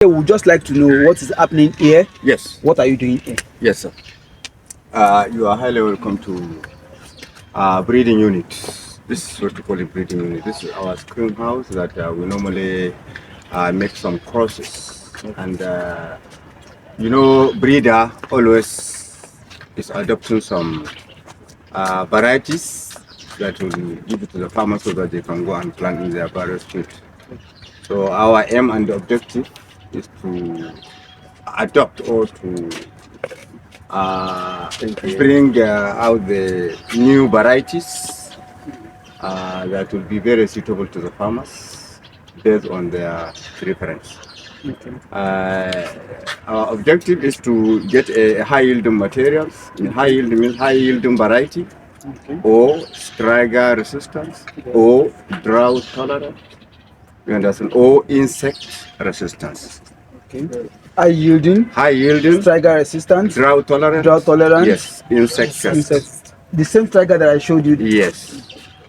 We would just like to know what is happening here. Yes. What are you doing here? Yes, sir. You are highly welcome to breeding unit. This is what we call a breeding unit. This is our screen house that we normally make some crosses. And breeder always is adopting some varieties that will give it to the farmers so that they can go and plant in their various fields. So our aim and objective is to adopt or to bring out the new varieties that will be very suitable to the farmers based on their preference. Okay. Our objective is to get a high yielding materials. High yield means high yielding variety, Okay. or striga resistance, or drought tolerant. You understand? Or insect resistance. Okay. High yielding, striga resistant, drought tolerant. Yes, insect. The same striga that I showed you. Yes,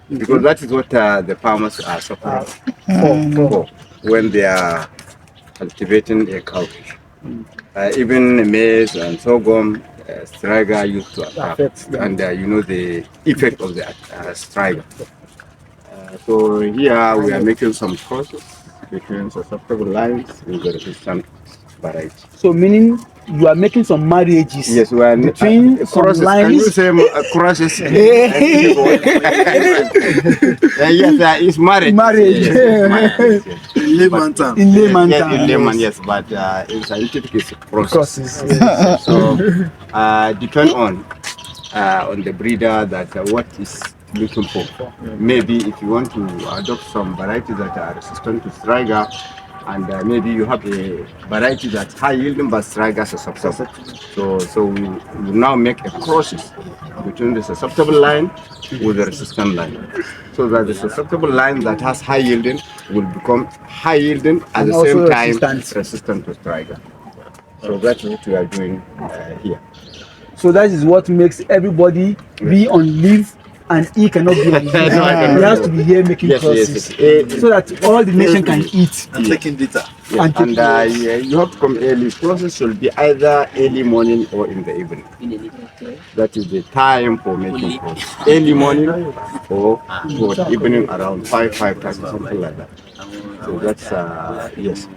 because that is what the farmers are suffering for when they are cultivating a cowpea. Even maize and sorghum, striga used to affect, and the effect of the striga. So here we are making some crosses between susceptible lines with the resistant variety. So meaning you are making some marriages. Yes, we are between some crosses. lines. Can you say crosses? Yes, it's marriage. Marriage. Yes. In layman terms. In layman, yes, but in scientific it's crosses. Yes. So depend on the breeder that what is looking for. Maybe if you want to adopt some varieties that are resistant to striga, and maybe you have a variety that's high yielding but striga susceptible. So we will now make a process between the susceptible line with the resistant line, so that the susceptible line that has high yielding will become high yielding at the same time resistant to striga. So that's what we are doing here. So that is what makes everybody be on leave and he cannot be on leave. He has to be here making crosses so that all the nation can eat. And taking data. Yes. And you have to come early. Process should be either early morning or in the evening. That is the time for making crosses. Early morning or towards evening around 5:30, something like that. So that's yes.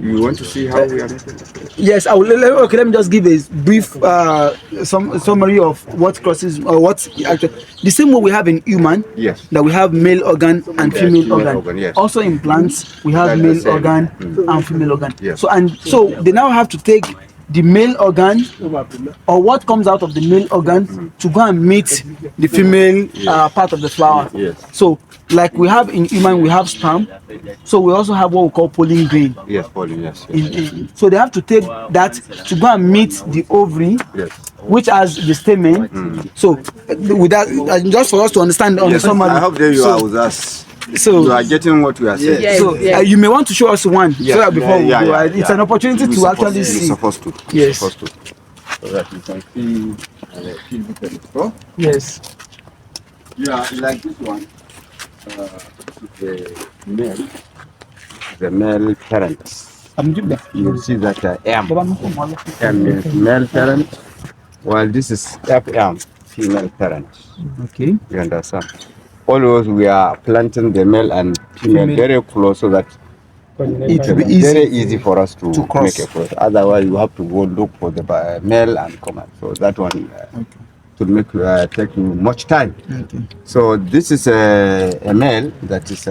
You want to see how we are making it? Yes, I will. Okay, let me just give a brief summary of what crosses or what actually the same way we have in human. Yes. That we have male organ and female organ. Yes. Also in plants we have male organ and female organ. Yes. So they now have to take the male organ or what comes out of the male organ to go and meet the female part of the flower. Yes. So like we have in human, we have sperm. So we also have what we call pollen grain. Yes, pollen, yes. So they have to take that to go and meet the ovary, which has the stamen. So with that, just for us to understand on the summary. I hope that you are with us. So you are getting what we are saying. Yes. So you may want to show us one so that before we go. It's an opportunity to actually see. You're supposed to. Yes. So that you can see the Yes. Yeah, like this one. The male parent. You see that M means male parent, while this is FM, female parent. Okay. You understand? Always we are planting the male and female very close so that it will be very easy for us to make a cross. Otherwise, you have to go look for the male and come out. So that one to make take you much time. Okay. So this is a male that is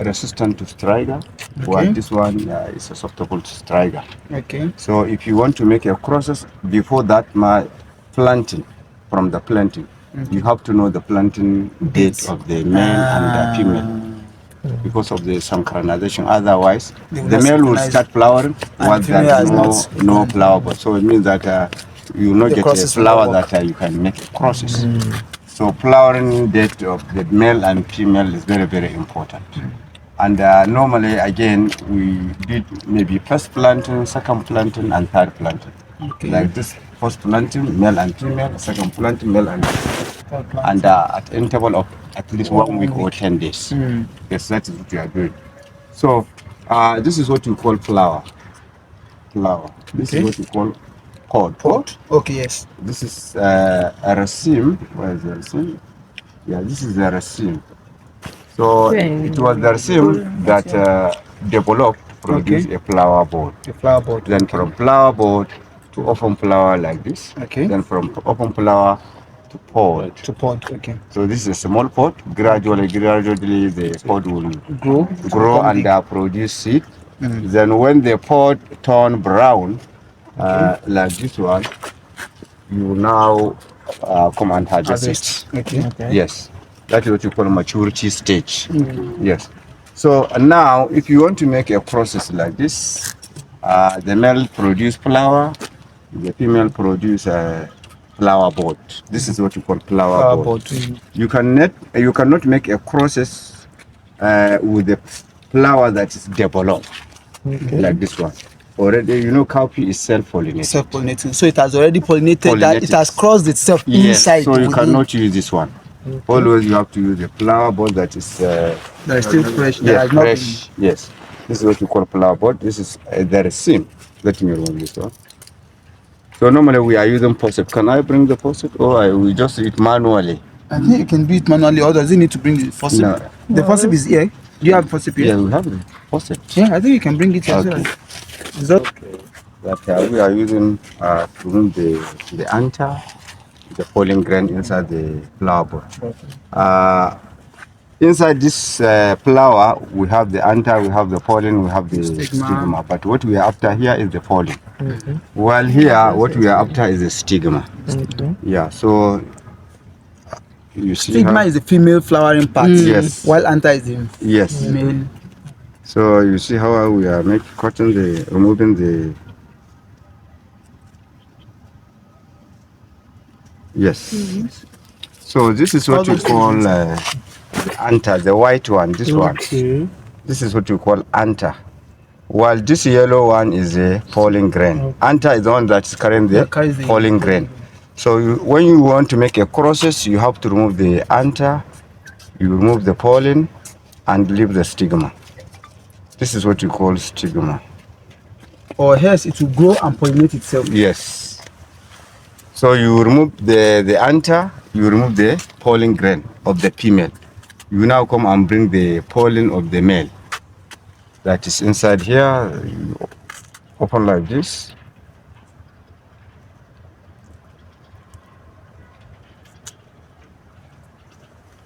resistant to striga, while this one is susceptible to striga. Okay. So if you want to make a crosses before that, planting from the planting, you have to know the planting date of the male and the female because of the synchronization. Otherwise, the male will start flowering while there is no flower. But so it means that you will not get a flower that you can make crosses. So flowering date of the male and female is very, very important. And normally, again, we did maybe first planting, second planting, and third planting. Okay. Like this, first planting, male and female, second planting, male and female. And at interval of at least 1 week or 10 days. Yes, that is what we are doing. So this is what we call flower. flower. This is what you call pod. Pod. Okay, yes. This is a raceme. Where is the raceme? Yeah, this is the raceme. So it was the raceme that developed, produced a flower board. A flower board. Then from flower board to open flower like this. Okay. Then from open flower to pod. To pod. Okay. So this is a small pod. Gradually, the pod will grow and produce seed. Then when the pod turn brown, like this one, you now come and harvest it. Okay. Yes, that is what you call maturity stage. Yes. So now, if you want to make a process like this, the male produce flower, the female produce a flower board. This is what you call flower board. You cannot make a process with the flower that is developed like this one. Already, you know, cowpea is self-pollinating. Self-pollinating. So it has already pollinated. That it has crossed itself inside. So you cannot use this one. Always you have to use a flower board that is that is still fresh. Yes, fresh. Yes. This is what you call flower board. This is the raceme. Let me remove this one. So normally we are using faucet. Can I bring the faucet, or we just do it manually? I think you can do it manually, or does it need to bring the faucet? No. The faucet is here. Do you have faucet here? Yeah, we have the faucet. Yeah, I think you can bring it here. Okay. But we are using to remove the anther, the pollen grain inside the flower board. Inside this flower, we have the anther, we have the pollen, we have the stigma. But what we are after here is the pollen. While here, what we are after is the stigma. Yeah, so you see stigma is the female flowering part. Yes. While anther is the male. So you see how we are removing the. Yes. So this is what you call the anther, the white one. This one. This is what you call anther. While this yellow one is a pollen grain. Anther is the one that is carrying the pollen grain. So when you want to make a process, you have to remove the anther, you remove the pollen, and leave the stigma. This is what you call stigma. Or else it will grow and pollinate itself. Yes. So you remove the anther, you remove the pollen grain of the female. You now come and bring the pollen of the male. That is inside here. You open like this.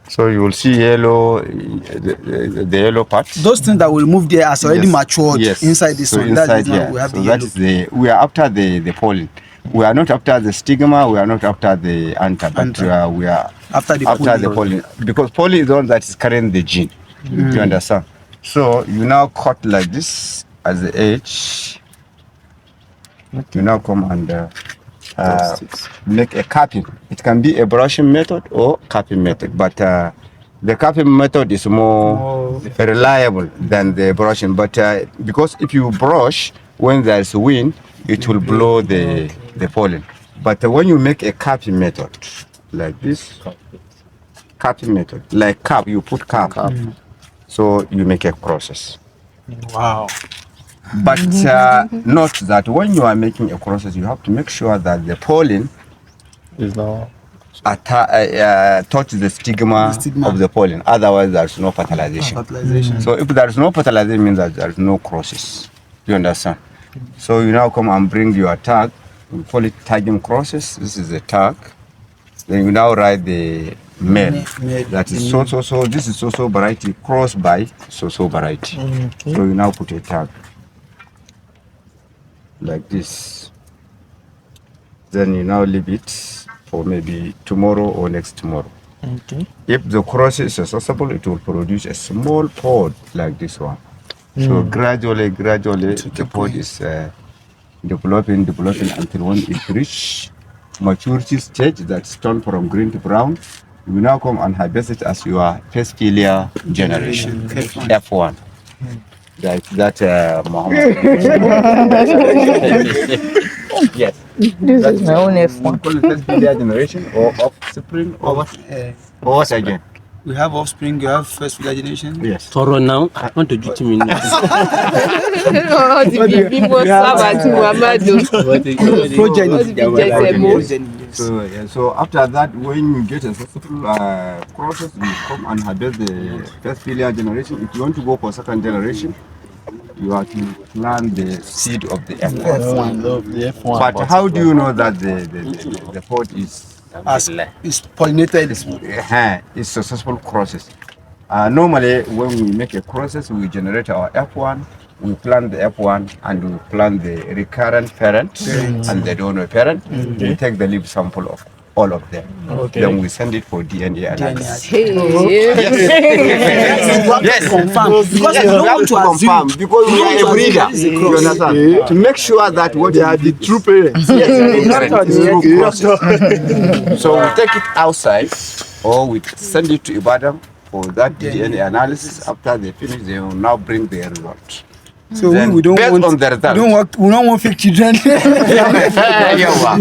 So you will see yellow, the yellow part. Those things that we remove there are already matured inside this one. Inside here. We have so that is we are after the pollen. We are not after the stigma. We are not after the anther, but we are after the pollen. Because pollen is the one that is carrying the gene. You understand? So you now cut like this as the edge. You now come and make a capping. It can be a brushing method or capping method, but the capping method is more reliable than the brushing. But because if you brush, when there's wind, it will blow the pollen. But when you make a capping method, like this, capping method, like cap, you put cap, so you make a process. Wow. But note that when you are making a process, you have to make sure that the pollen is not touch the stigma of the pollen. Otherwise, there's no fertilization. So if there's no fertilization, it means that there's no process. You understand? So you now come and bring your tag. We call it tagging process. This is the tag. Then you now write the male. That is so. This is so variety crossed by so variety. So you now put a tag like this. Then you now leave it for maybe tomorrow or next tomorrow. If the cross is successful, it will produce a small pod like this one. So gradually the pod is developing until when it reach maturity stage, that's turned from green to brown. You now come and harvest it as your first failure generation, F1. That Muhammad. Yes. This is my own F1. Call it first failure generation or offspring or what again? we have offspring, you have first generation. Yes. Toro now, I want to do 2 minutes. So after that, when you get a successful process, you come and harvest the first filial generation. If you want to go for second generation, you have to plant the seed of the F1. But how do you know that the pod is pollinated? It's successful process. Normally, when we make a process, we generate our F1, we plant the F1, and we plant the recurrent parent and the donor parent. We take the leaf sample of all of them. Then we send it for DNA analysis. Yes, confirm. Because you don't want to assume. Because we are a breeder. You understand? To make sure that what they are the true parents. So we take it outside, or we send it to Ibadan for that DNA analysis. After they finish, they will now bring their result. So we don't want on the result. We don't want fake children. We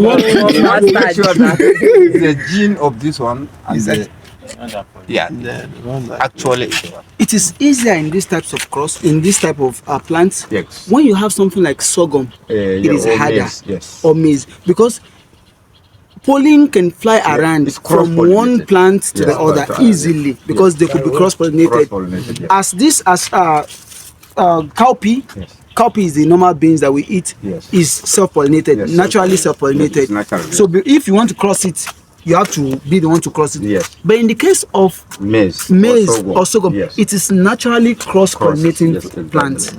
want to make sure that the gene of this one is actually it is easier in these types of cross, in this type of plants. Yes. When you have something like sorghum, it is harder, or maize, because pollen can fly around from one plant to the other easily, because they could be cross-pollinated. As cowpea, cowpea is the normal beans that we eat, is self-pollinated, naturally self-pollinated. So if you want to cross it, you have to be the one to cross it. But in the case of maize or sorghum, it is naturally cross-pollinating plants.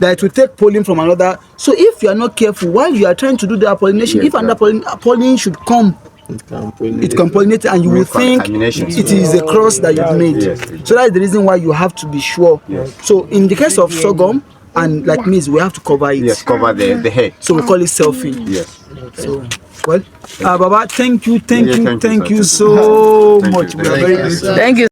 That will take pollen from another. So if you are not careful while you are trying to do the pollination, if another pollen should come, it can pollinate, and you will think it is a cross that you've made. So that's the reason why you have to be sure. So in the case of sorghum and like maize, we have to cover it. Yes, cover the head. So we call it selfie. Yes. So well, Baba, thank you so much. We are very grateful. Thank you.